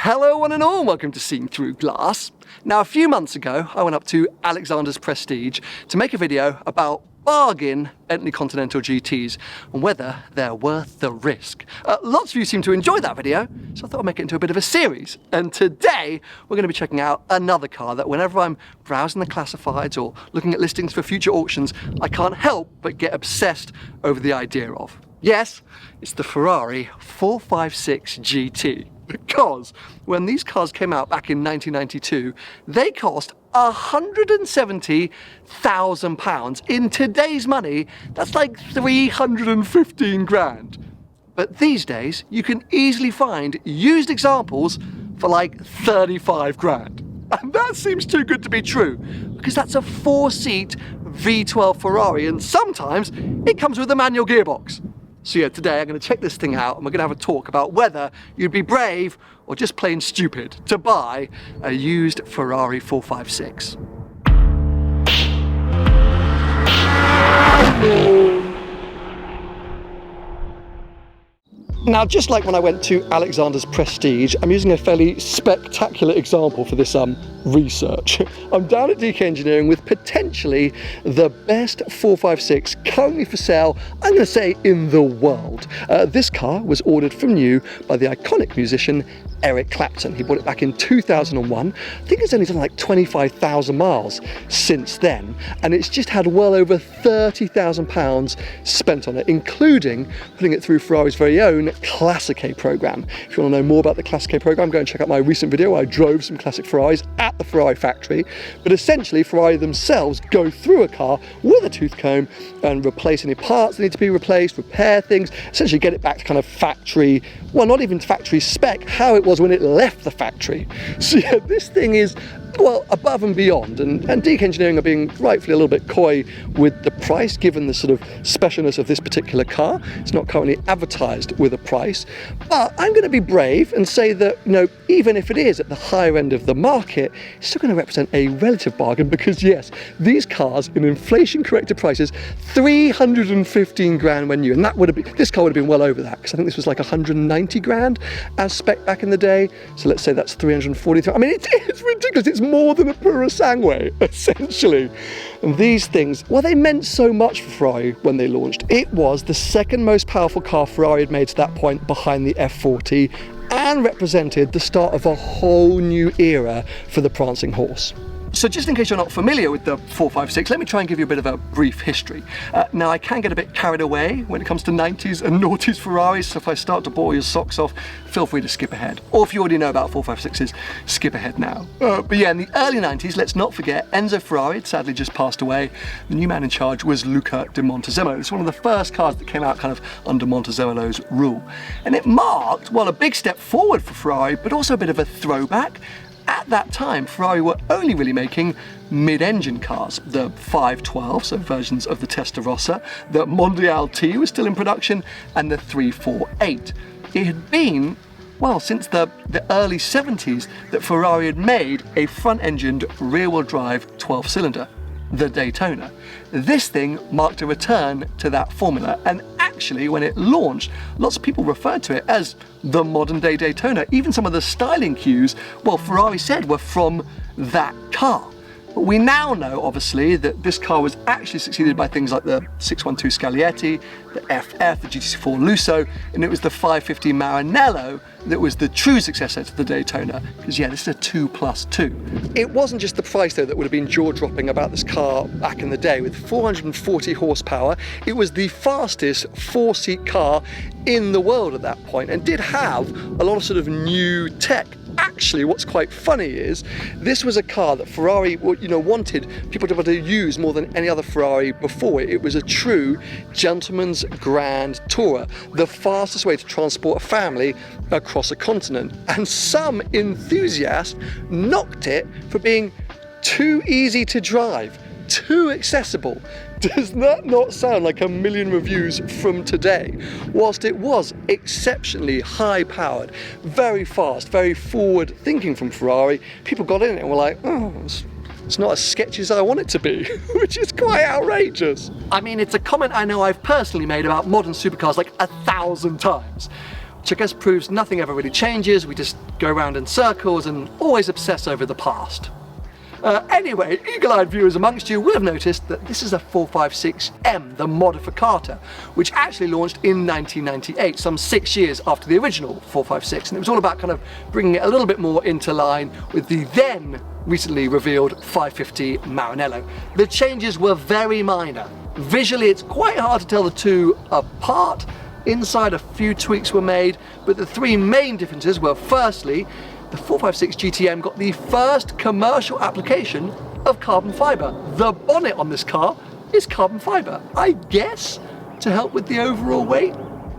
Hello one and all, welcome to Seeing Through Glass. Now a few months ago I went up to Alexander's Prestige to make a video about bargain Bentley Continental GTs and whether they're worth the risk. Lots of you seem to enjoy that video, so I thought I'd make it into a bit of a series. And today we're going to be checking out another car that whenever I'm browsing the classifieds or looking at listings for future auctions, I can't help but get obsessed over the idea of. Yes, it's the Ferrari 456 GT. Because when these cars came out back in 1992, they cost £170,000. In today's money, that's like 315 grand. But these days, you can easily find used examples for like 35 grand. And that seems too good to be true, because that's a 4-seat V12 Ferrari, and sometimes it comes with a manual gearbox. So yeah, today I'm going to check this thing out and we're going to have a talk about whether you'd be brave or just plain stupid to buy a used Ferrari 456. Now, just like when I went to Alexander's Prestige, I'm using a fairly spectacular example for this research. I'm down at DK Engineering with potentially the best 456 currently for sale, I'm going to say, in the world. This car was ordered from new by the iconic musician Eric Clapton. He bought it back in 2001. I think it's only done like 25,000 miles since then, and it's just had well over £30,000 spent on it, including putting it through Ferrari's very own Classic A program. If you want to know more about the Classic A program, go and check out my recent video where I drove some classic Ferraris at the Ferrari factory. But essentially, Ferrari themselves go through a car with a tooth comb and replace any parts that need to be replaced, repair things, essentially get it back to kind of factory, well, not even factory spec, how it was when it left the factory. So yeah, this thing is, well, above and beyond, and DK Engineering are being rightfully a little bit coy with the price, given the sort of specialness of this particular car. It's not currently advertised with a price, but I'm going to be brave and say that, you know, even if it is at the higher end of the market, it's still going to represent a relative bargain, because yes, these cars in inflation corrected prices, 315 grand when new, and that would have been, this car would have been well over that, because I think this was like 190 grand as spec back in the day. So let's say that's 343. I mean, it's ridiculous. It's more than a Purosangue, essentially. And these things, well, they meant so much for Ferrari when they launched. It was the second most powerful car Ferrari had made to that point, behind the F40, and represented the start of a whole new era for the prancing horse. So just in case you're not familiar with the 456, let me try and give you a bit of a brief history. Now, I can get a bit carried away when it comes to 90s and noughties Ferraris, so if I start to bore your socks off, feel free to skip ahead. Or if you already know about 456s, skip ahead now. But yeah, in the early 90s, let's not forget, Enzo Ferrari had sadly just passed away. The new man in charge was Luca di Montezemolo. It's one of the first cars that came out kind of under Montezemolo's rule. And it marked, well, a big step forward for Ferrari, but also a bit of a throwback. At that time, Ferrari were only really making mid-engine cars. The 512, so versions of the Testarossa, the Mondial T was still in production, and the 348. It had been, well, since the early 70s that Ferrari had made a front-engined, rear-wheel drive 12-cylinder, the Daytona. This thing marked a return to that formula, and actually, when it launched, lots of people referred to it as the modern-day Daytona. Even some of the styling cues, well, Ferrari said were from that car. But we now know, obviously, that this car was actually succeeded by things like the 612 Scaglietti, the FF, the GT4 Lusso, and it was the 550 Maranello that was the true successor to the Daytona. Because yeah, this is a 2+2. It wasn't just the price, though, that would have been jaw-dropping about this car back in the day. With 440 horsepower, it was the fastest 4-seat car in the world at that point, and did have a lot of sort of new tech. Actually, what's quite funny is this was a car that Ferrari, you know, wanted people to be able to use more than any other Ferrari before it. It was a true gentleman's grand tourer, the fastest way to transport a family across a continent. And some enthusiasts knocked it for being too easy to drive, too accessible. Does that not sound like a million reviews from today? Whilst it was exceptionally high-powered, very fast, very forward-thinking from Ferrari, people got in it and were like, oh, it's not as sketchy as I want it to be, which is quite outrageous. I mean, it's a comment I know I've personally made about modern supercars like 1,000 times. which I guess proves nothing ever really changes. We just go around in circles and always obsess over the past. Anyway, eagle-eyed viewers amongst you will have noticed that this is a 456M, the modificata, which actually launched in 1998, some 6 years after the original 456, and it was all about kind of bringing it a little bit more into line with the then recently revealed 550 Maranello. The changes were very minor. Visually, it's quite hard to tell the two apart. Inside, a few tweaks were made, but the three main differences were, firstly, the 456 GTM got the first commercial application of carbon fibre. The bonnet on this car is carbon fibre, I guess to help with the overall weight.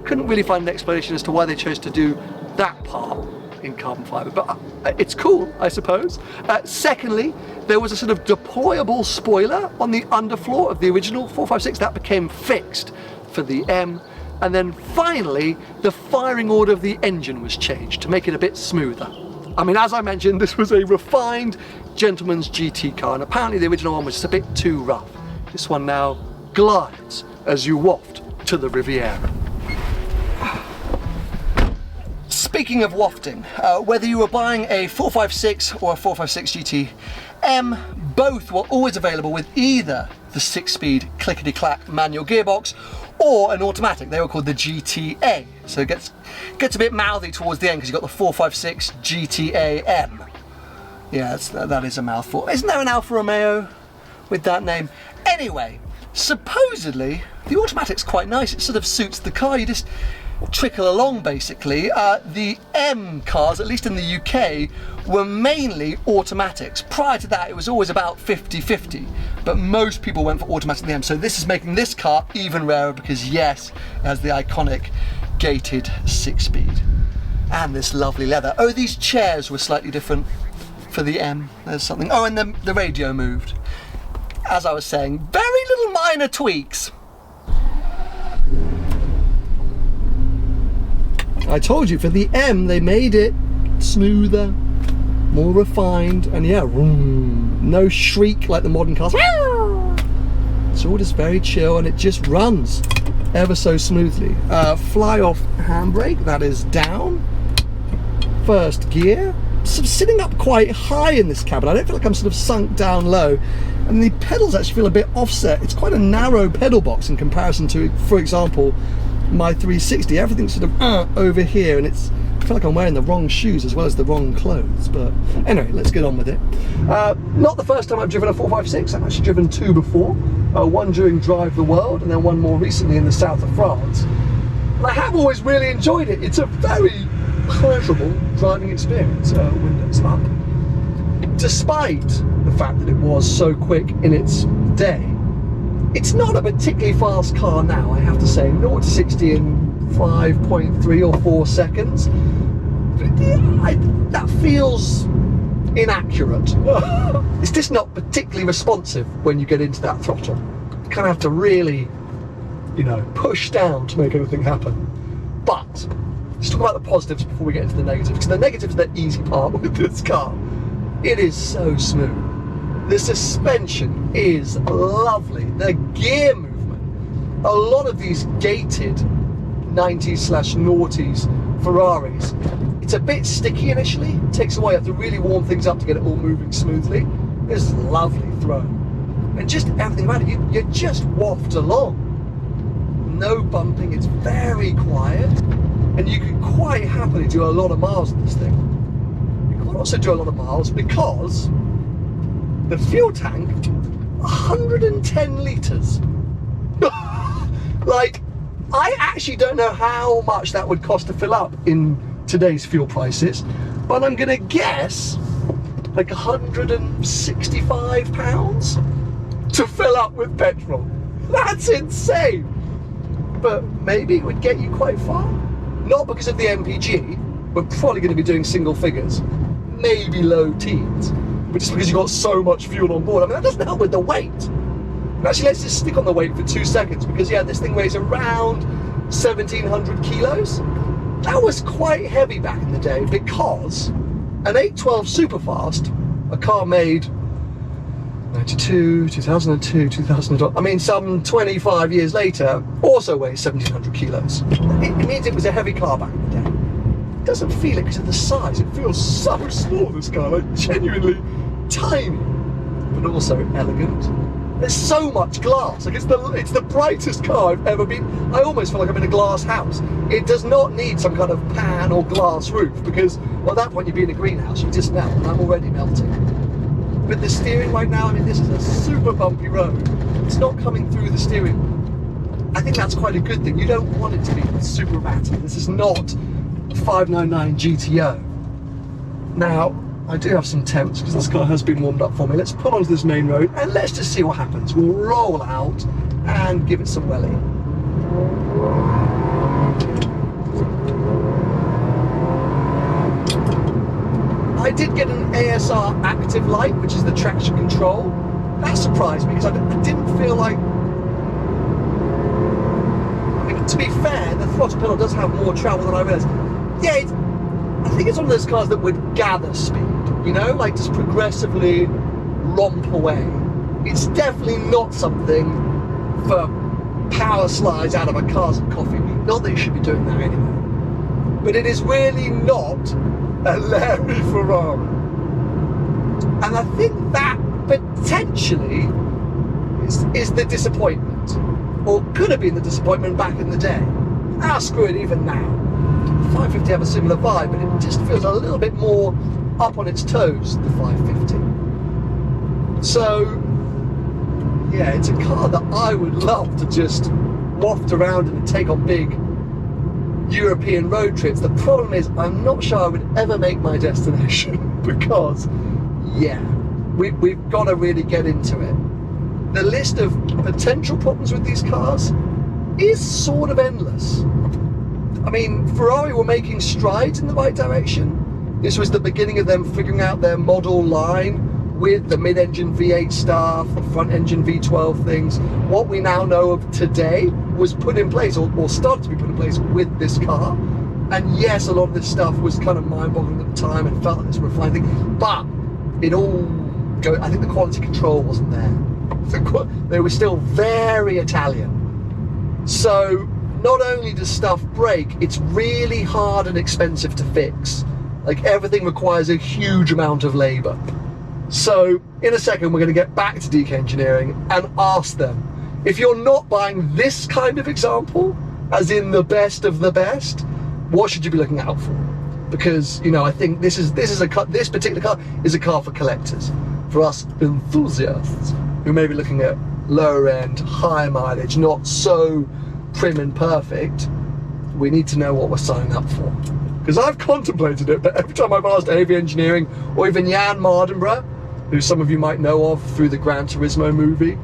Couldn't really find an explanation as to why they chose to do that part in carbon fibre, but it's cool, I suppose. Secondly, there was a sort of deployable spoiler on the underfloor of the original 456 that became fixed for the M. And then finally, the firing order of the engine was changed to make it a bit smoother. I mean, as I mentioned, this was a refined gentleman's GT car, and apparently the original one was just a bit too rough. This one now glides as you waft to the Riviera. Speaking of wafting, whether you were buying a 456 or a 456 GT both were always available with either the 6-speed clickety-clack manual gearbox or an automatic. They were called the GTA. So it gets a bit mouthy towards the end because you've got the 456 GTA M. Yeah, that is a mouthful. Isn't there an Alfa Romeo with that name? Anyway, supposedly the automatic's quite nice. It sort of suits the car. You just trickle along basically. The M cars, at least in the UK, were mainly automatics. Prior to that, it was always about 50-50, but most people went for automatic in the M. So this is making this car even rarer because yes, it has the iconic gated 6-speed. And this lovely leather. Oh, these chairs were slightly different for the M. There's something. Oh, and the radio moved. As I was saying, very little minor tweaks. I told you, for the M, they made it smoother, more refined, and yeah, no shriek like the modern cars. It's all just very chill, and it just runs ever so smoothly. Fly-off handbrake, that is down. First gear. Sort of sitting up quite high in this cabin. I don't feel like I'm sort of sunk down low. And the pedals actually feel a bit offset. It's quite a narrow pedal box in comparison to, for example, my 360. Everything's sort of over here, and I feel like I'm wearing the wrong shoes as well as the wrong clothes. But anyway, let's get on with it. Not the first time I've driven a 456. I've actually driven two before. One during Drive the World, and then one more recently in the south of France. And I have always really enjoyed it. It's a very pleasurable driving experience, windows up. Despite the fact that it was so quick in its day, it's not a particularly fast car now, I have to say. 0 to 60 in 5.3 or 4 seconds. That feels inaccurate. It's just not particularly responsive when you get into that throttle. You kind of have to really, push down to make anything happen. But let's talk about the positives before we get into the negatives, because the negatives are the easy part with this car. It is so smooth. The suspension is lovely. The gear movement. A lot of these gated 90s/noughties Ferraris, it's a bit sticky initially. It takes a while. You have to really warm things up to get it all moving smoothly. This is a lovely throw. And just everything about it, you just waft along. No bumping, it's very quiet. And you can quite happily do a lot of miles with this thing. You can also do a lot of miles because the fuel tank, 110 litres. Like, I actually don't know how much that would cost to fill up in today's fuel prices, but I'm gonna guess like £165 to fill up with petrol. That's insane. But maybe it would get you quite far. Not because of the MPG, we're probably going to be doing single figures, maybe low teens, but just because you've got so much fuel on board. I mean, that doesn't help with the weight. And actually, let's just stick on the weight for 2 seconds, because yeah, this thing weighs around 1,700 kilos. That was quite heavy back in the day, because an 812 Superfast, a car made 92, 2002, 2012, I mean some 25 years later, also weighs 1,700 kilos. It means it was a heavy car back in the day. doesn't feel it because of the size. It feels so small, this car, like genuinely tiny, but also elegant. There's so much glass. Like it's the brightest car I've ever been. I almost feel like I'm in a glass house. It does not need some kind of pan or glass roof because, well, at that point you'd be in a greenhouse. You just melt, and I'm already melting. With the steering right now, I mean, this is a super bumpy road. It's not coming through the steering. I think that's quite a good thing. You don't want it to be super ratty. This is not a 599 GTO. Now, I do have some temps because this car has been warmed up for me. Let's pull onto this main road and let's just see what happens. We'll roll out and give it some welly. I did get an ASR active light, which is the traction control. That surprised me because I didn't feel like... I mean, to be fair, the throttle pedal does have more travel than I realised. Yeah, I think it's one of those cars that would gather speed, you know, like just progressively romp away. It's definitely not something for power slides out of a Cars and Coffee meet. Not that you should be doing that anyway. But it is really not a Larry Ferrari. And I think that potentially is the disappointment, or could have been the disappointment back in the day. Ah, screw it, even now. 550 have a similar vibe, but it just feels a little bit more up on its toes, the 550. So, yeah, it's a car that I would love to just waft around and take on big European road trips. The problem is, I'm not sure I would ever make my destination because, yeah, we've got to really get into it. The list of potential problems with these cars is sort of endless. I mean, Ferrari were making strides in the right direction. This was the beginning of them figuring out their model line with the mid-engine V8 stuff, the front-engine V12 things. What we now know of today was put in place, or started to be put in place with this car. And yes, a lot of this stuff was kind of mind-boggling at the time and felt like this refined thing, but it all I think the quality control wasn't there. They were still very Italian. So, not only does stuff break, it's really hard and expensive to fix. Like, everything requires a huge amount of labour. So, in a second, we're going to get back to DK Engineering and ask them, if you're not buying this kind of example, as in the best of the best, what should you be looking out for? Because, you know, I think this particular car is a car for collectors, for us enthusiasts who may be looking at lower end, high mileage, not so prim and perfect. We need to know what we're signing up for. Because I've contemplated it, but every time I've asked AV Engineering, or even Jan Mardenborough, who some of you might know of through the Gran Turismo movie,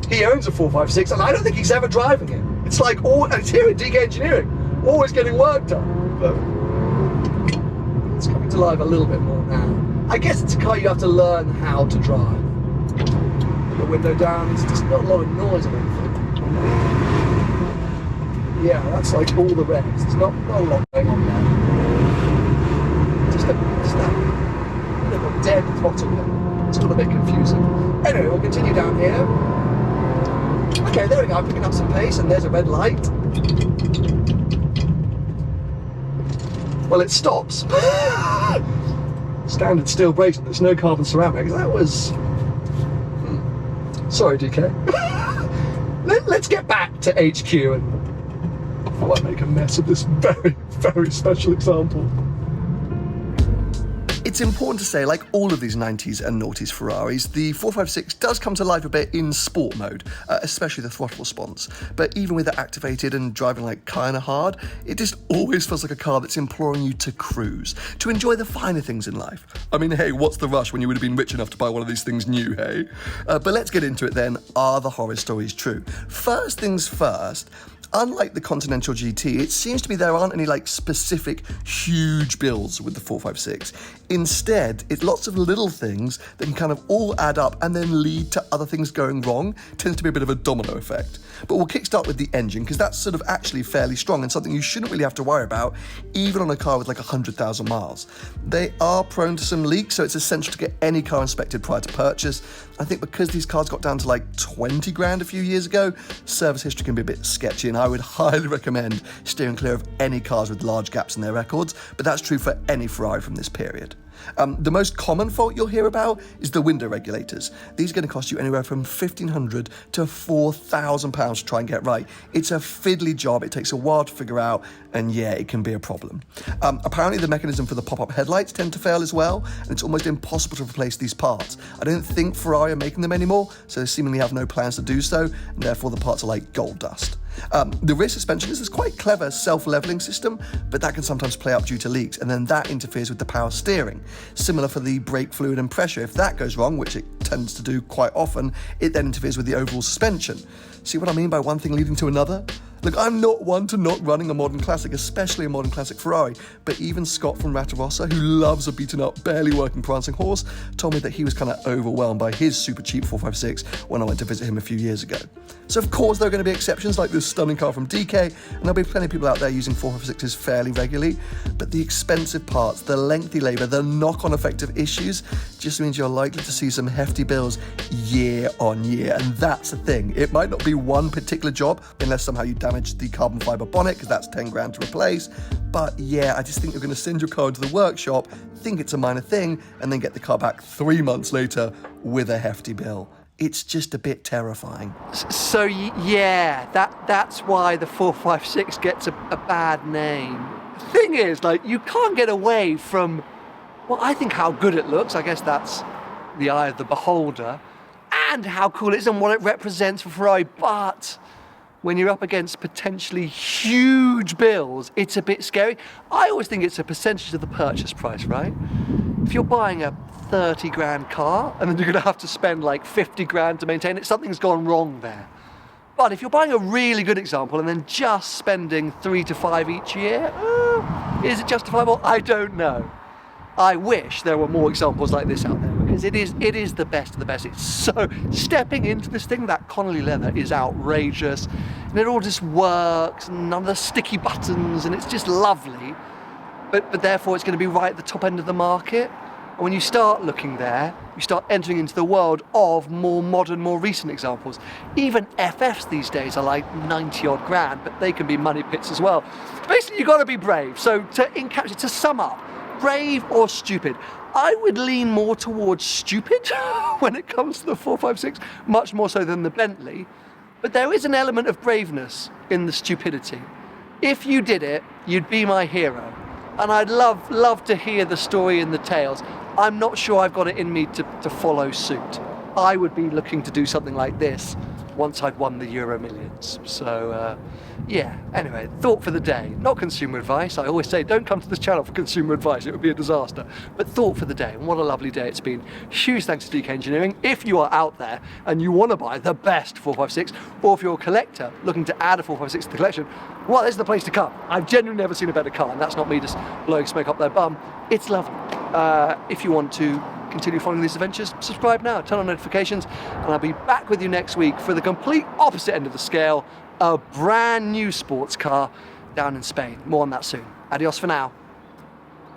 he owns a 456, and I don't think he's ever driving it. It's like, it's here at DK Engineering, always getting work done. But it's coming to life a little bit more now. I guess it's a car you have to learn how to drive. Put the window down, it's just not a lot of noise, I don't think. Yeah, that's like all the revs. There's not a lot going on there. Just that little dead throttle there. It's all a bit confusing. Anyway, we'll continue down here. Okay, there we go, I'm picking up some pace and there's a red light. Well, it stops. Standard steel brakes, there's no carbon ceramics. That was... Sorry, DK. Let's get back to HQ and before I make a mess of this very, very special example. It's important to say, like all of these 90s and noughties Ferraris, the 456 does come to life a bit in sport mode, especially the throttle response. But even with it activated and driving like kinda hard, it just always feels like a car that's imploring you to cruise, to enjoy the finer things in life. I mean, hey, what's the rush when you would have been rich enough to buy one of these things new, hey? But let's get into it then. Are the horror stories true? First things first, unlike the Continental GT, it seems to me there aren't any like specific huge builds with the 456. Instead, it's lots of little things that can kind of all add up and then lead to other things going wrong. Tends to be a bit of a domino effect. But we'll kickstart with the engine because that's sort of actually fairly strong and something you shouldn't really have to worry about, even on a car with like 100,000 miles. They are prone to some leaks, so it's essential to get any car inspected prior to purchase. I think because these cars got down to like 20 grand a few years ago, service history can be a bit sketchy, and I would highly recommend steering clear of any cars with large gaps in their records, but that's true for any Ferrari from this period. The most common fault you'll hear about is the window regulators. These are going to cost you anywhere from £1,500 to £4,000 to try and get right. It's a fiddly job, it takes a while to figure out, and yeah, it can be a problem. Apparently the mechanism for the pop-up headlights tend to fail as well, and it's almost impossible to replace these parts. I don't think Ferrari are making them anymore, so they seemingly have no plans to do so, and therefore the parts are like gold dust. The rear suspension is this quite clever self-leveling system, but that can sometimes play up due to leaks, and then that interferes with the power steering. Similar for the brake fluid and pressure. If that goes wrong, which it tends to do quite often, it then interferes with the overall suspension. See what I mean by one thing leading to another? Look, I'm not one to not running a modern classic, especially a modern classic Ferrari, but even Scott from Rossa, who loves a beaten up, barely working prancing horse, told me that he was kind of overwhelmed by his super cheap 456 when I went to visit him a few years ago. So of course there are going to be exceptions like this stunning car from DK, and there'll be plenty of people out there using 456s fairly regularly, but the expensive parts, the lengthy labour, the knock-on effect of issues just means you're likely to see some hefty bills year on year, and that's the thing. It might not be one particular job, unless somehow you damage the carbon fibre bonnet, because that's 10 grand to replace, but yeah, I just think you're going to send your car into the workshop, think it's a minor thing, and then get the car back 3 months later with a hefty bill. It's just a bit terrifying. So yeah, that's why the 456 gets a bad name. The thing is, like, you can't get away from, well, I think how good it looks. I guess that's the eye of the beholder, and how cool it is and what it represents for Ferrari. But when you're up against potentially huge bills, it's a bit scary. I always think it's a percentage of the purchase price, right? If you're buying a 30 grand car and then you're going to have to spend like 50 grand to maintain it, something's gone wrong there. But if you're buying a really good example and then just spending 3 to 5 each year, is it justifiable? I don't know. I wish there were more examples like this out there, because it is the best of the best. It's so, stepping into this thing, that Connolly leather is outrageous, and it all just works, and none of the sticky buttons, and it's just lovely. But therefore it's going to be right at the top end of the market. And when you start looking there, you start entering into the world of more modern, more recent examples. Even FFs these days are like 90 odd grand, but they can be money pits as well. Basically, you've got to be brave. So to sum up, brave or stupid? I would lean more towards stupid when it comes to the 456, much more so than the Bentley. But there is an element of braveness in the stupidity. If you did it, you'd be my hero. And I'd love to hear the story and the tales. I'm not sure I've got it in me to follow suit. I would be looking to do something like this once I'd won the Euro Millions. So, yeah, anyway, thought for the day. Not consumer advice. I always say don't come to this channel for consumer advice. It would be a disaster. But thought for the day, and what a lovely day it's been. Huge thanks to DK Engineering. If you are out there and you want to buy the best 456, or if you're a collector looking to add a 456 to the collection, well, this is the place to come. I've genuinely never seen a better car, and that's not me just blowing smoke up their bum. It's lovely. If you want to continue following these adventures, subscribe now, turn on notifications, and I'll be back with you next week for the complete opposite end of the scale, a brand new sports car down in Spain. More on that soon. Adios for now.